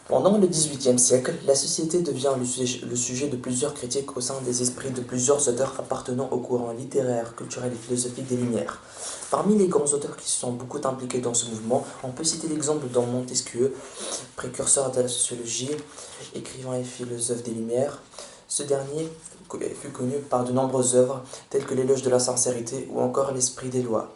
Pendant le XVIIIe siècle, la société devient le sujet de plusieurs critiques au sein des esprits de plusieurs auteurs appartenant au courant littéraire, culturel et philosophique des Lumières. Parmi les grands auteurs qui se sont beaucoup impliqués dans ce mouvement, on peut citer l'exemple de Montesquieu, précurseur de la sociologie, écrivain et philosophe des Lumières. Ce dernier fut connu par de nombreuses œuvres, telles que l'Éloge de la sincérité ou encore l'Esprit des lois.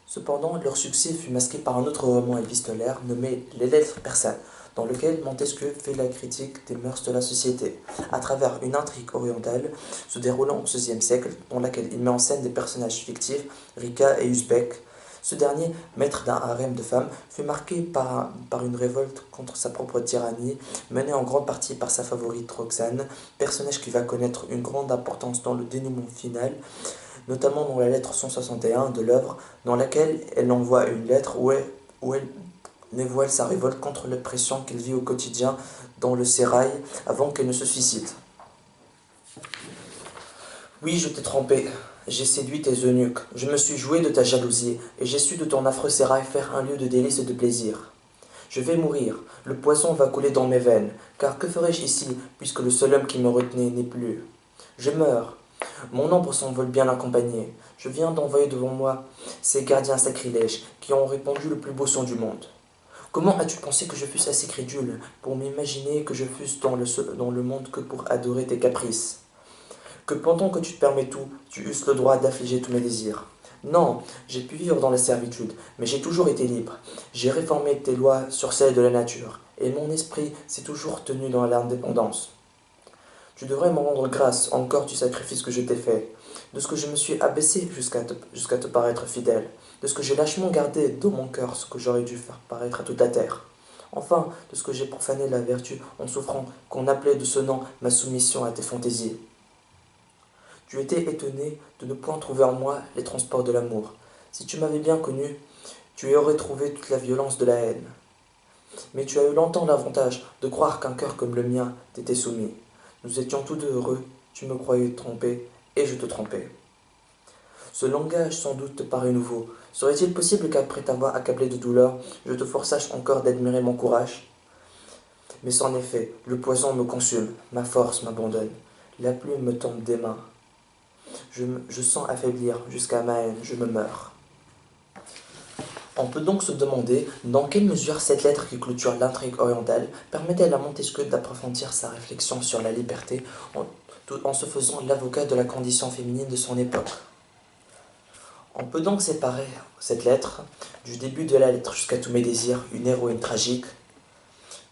Cependant, leur succès fut masqué par un autre roman épistolaire nommé Les Lettres persanes, dans lequel Montesquieu fait la critique des mœurs de la société, à travers une intrigue orientale se déroulant au XVIe siècle, dans laquelle il met en scène des personnages fictifs, Rika et Uzbek. Ce dernier, maître d'un harem de femmes, fut marqué par une révolte contre sa propre tyrannie, menée en grande partie par sa favorite Roxane, personnage qui va connaître une grande importance dans le dénouement final, notamment dans la lettre 161 de l'œuvre, dans laquelle elle envoie une lettre où elle dévoile sa révolte contre l'oppression qu'elle vit au quotidien dans le sérail avant qu'elle ne se suicide. Oui, je t'ai trompé, j'ai séduit tes eunuques, je me suis joué de ta jalousie, et j'ai su de ton affreux sérail faire un lieu de délices et de plaisir. Je vais mourir, le poison va couler dans mes veines, car que ferais-je ici, puisque le seul homme qui me retenait n'est plus? Je meurs, mon ombre s'envole bien accompagnée. Je viens d'envoyer devant moi ces gardiens sacrilèges qui ont répandu le plus beau son du monde. Comment as-tu pensé que je fusse assez crédule pour m'imaginer que je fusse dans le monde que pour adorer tes caprices? Que pendant que tu te permets tout, tu eusses le droit d'affliger tous mes désirs? Non, j'ai pu vivre dans la servitude, mais j'ai toujours été libre. J'ai réformé tes lois sur celles de la nature, et mon esprit s'est toujours tenu dans l'indépendance. Tu devrais me rendre grâce encore du sacrifice que je t'ai fait, de ce que je me suis abaissé jusqu'à te paraître fidèle, de ce que j'ai lâchement gardé dans mon cœur ce que j'aurais dû faire paraître à toute la terre. Enfin, de ce que j'ai profané la vertu en souffrant qu'on appelait de ce nom ma soumission à tes fantaisies. Tu étais étonné de ne point trouver en moi les transports de l'amour. Si tu m'avais bien connu, tu y aurais trouvé toute la violence de la haine. Mais tu as eu longtemps l'avantage de croire qu'un cœur comme le mien t'était soumis. Nous étions tous deux heureux, tu me croyais trompé, et je te trompais. Ce langage sans doute te paraît nouveau. Serait-il possible qu'après t'avoir accablé de douleur, je te forçasse encore d'admirer mon courage? Mais sans effet, le poison me consume, ma force m'abandonne, la plume me tombe des mains. Je sens affaiblir jusqu'à ma haine, je me meurs. On peut donc se demander dans quelle mesure cette lettre qui clôture l'intrigue orientale permet-elle à Montesquieu d'approfondir sa réflexion sur la liberté en se faisant l'avocat de la condition féminine de son époque. On peut donc séparer cette lettre du début de la lettre jusqu'à tous mes désirs, une héroïne tragique,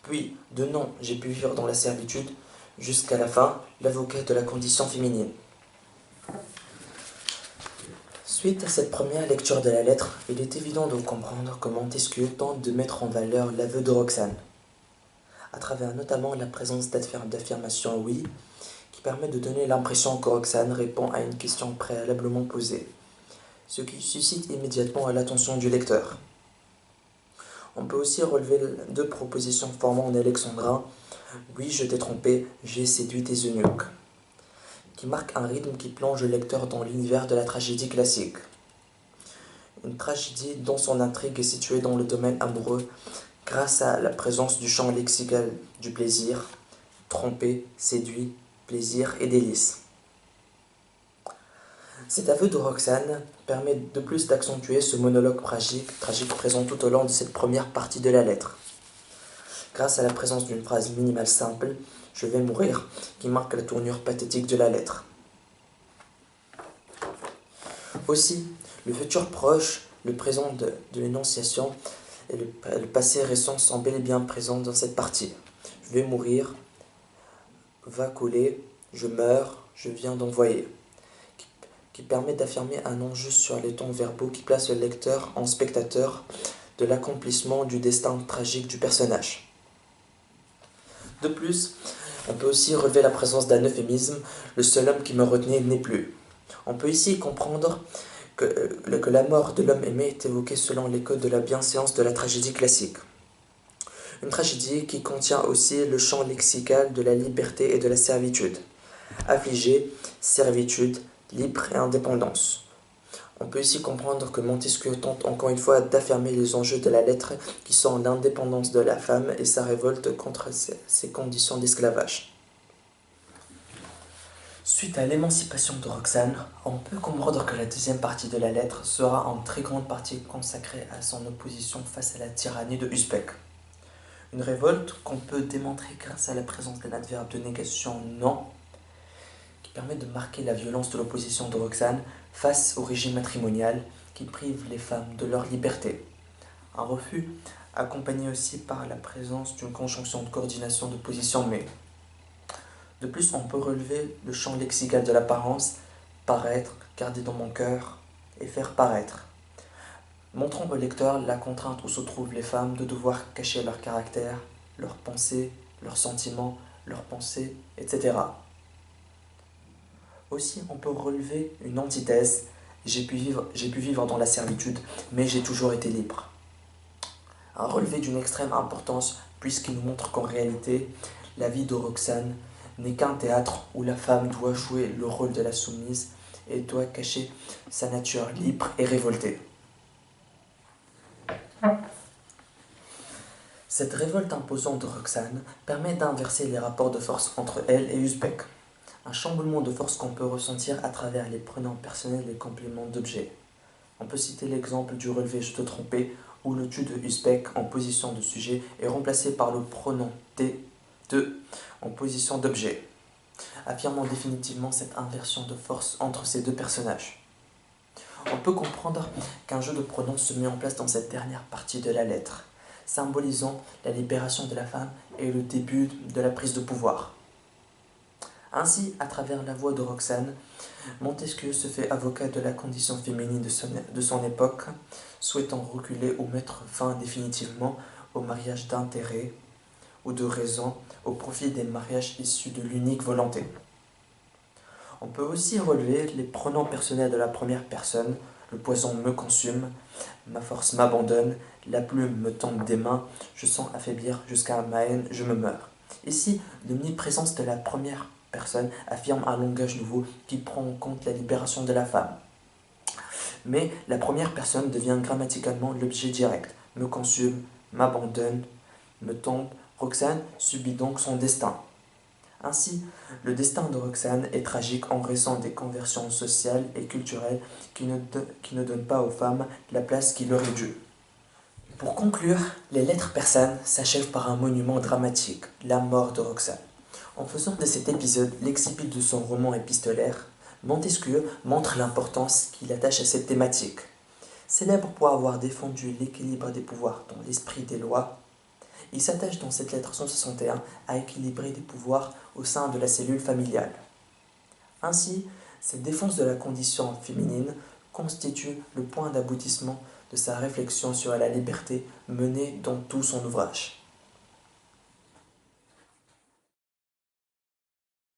puis de non, j'ai pu vivre dans la servitude, jusqu'à la fin, l'avocat de la condition féminine. Suite à cette première lecture de la lettre, il est évident de comprendre que Montesquieu tente de mettre en valeur l'aveu de Roxane, à travers notamment la présence d'affirmations oui, qui permet de donner l'impression que Roxane répond à une question préalablement posée, ce qui suscite immédiatement l'attention du lecteur. On peut aussi relever deux propositions formant en alexandrin « Oui, je t'ai trompé, j'ai séduit tes eunuques », qui marque un rythme qui plonge le lecteur dans l'univers de la tragédie classique. Une tragédie dont son intrigue est située dans le domaine amoureux grâce à la présence du champ lexical du plaisir, trompé, séduit, plaisir et délice. Cet aveu de Roxane permet de plus d'accentuer ce monologue tragique présent tout au long de cette première partie de la lettre. Grâce à la présence d'une phrase minimale simple, « Je vais mourir », qui marque la tournure pathétique de la lettre. Aussi, le futur proche, le présent de l'énonciation et le passé récent sont bel et bien présents dans cette partie. Je vais mourir, va couler, je meurs, je viens d'envoyer, qui permet d'affirmer un enjeu sur les tons verbaux qui place le lecteur en spectateur de l'accomplissement du destin tragique du personnage. De plus, on peut aussi relever la présence d'un euphémisme, le seul homme qui me retenait n'est plus. On peut ici comprendre que la mort de l'homme aimé est évoquée selon les codes de la bienséance de la tragédie classique. Une tragédie qui contient aussi le champ lexical de la liberté et de la servitude. Affligé, servitude, libre et indépendance. On peut ici comprendre que Montesquieu tente encore une fois d'affirmer les enjeux de la lettre qui sont l'indépendance de la femme et sa révolte contre ses conditions d'esclavage. Suite à l'émancipation de Roxane, on peut comprendre que la deuxième partie de la lettre sera en très grande partie consacrée à son opposition face à la tyrannie de Usbek. Une révolte qu'on peut démontrer grâce à la présence d'un adverbe de négation non, qui permet de marquer la violence de l'opposition de Roxane face au régime matrimonial qui prive les femmes de leur liberté. Un refus accompagné aussi par la présence d'une conjonction de coordination de position mais. De plus, on peut relever le champ lexical de l'apparence, paraître, garder dans mon cœur et faire paraître, montrant au lecteur la contrainte où se trouvent les femmes de devoir cacher leur caractère, leurs pensées, leurs sentiments, leurs pensées, etc. Aussi, on peut relever une antithèse. J'ai pu vivre dans la servitude, mais j'ai toujours été libre. Un relevé d'une extrême importance, puisqu'il nous montre qu'en réalité, la vie de Roxane n'est qu'un théâtre où la femme doit jouer le rôle de la soumise et doit cacher sa nature libre et révoltée. Cette révolte imposante de Roxane permet d'inverser les rapports de force entre elle et Usbek. Un chamboulement de force qu'on peut ressentir à travers les pronoms personnels et compléments d'objets. On peut citer l'exemple du relevé je te trompais, où le tu de Usbek en position de sujet est remplacé par le pronom de en position d'objet, affirmant définitivement cette inversion de force entre ces deux personnages. On peut comprendre qu'un jeu de pronoms se met en place dans cette dernière partie de la lettre, symbolisant la libération de la femme et le début de la prise de pouvoir. Ainsi, à travers la voix de Roxane, Montesquieu se fait avocat de la condition féminine de son époque, souhaitant reculer ou mettre fin définitivement au mariage d'intérêt ou de raison au profit des mariages issus de l'unique volonté. On peut aussi relever les pronoms personnels de la première personne. Le poison me consume, ma force m'abandonne, la plume me tombe des mains, je sens affaiblir jusqu'à ma haine, je me meurs. Ici, l'omniprésence de la première personne affirme un langage nouveau qui prend en compte la libération de la femme. Mais la première personne devient grammaticalement l'objet direct, me consume, m'abandonne, me tombe. Roxane subit donc son destin. Ainsi, le destin de Roxane est tragique en raison des conversions sociales et culturelles qui ne donnent pas aux femmes la place qui leur est due. Pour conclure, les lettres persanes s'achèvent par un monument dramatique, la mort de Roxane. En faisant de cet épisode l'exhibit de son roman épistolaire, Montesquieu montre l'importance qu'il attache à cette thématique. Célèbre pour avoir défendu l'équilibre des pouvoirs dans l'esprit des lois, il s'attache dans cette lettre 161 à équilibrer des pouvoirs au sein de la cellule familiale. Ainsi, cette défense de la condition féminine constitue le point d'aboutissement de sa réflexion sur la liberté menée dans tout son ouvrage.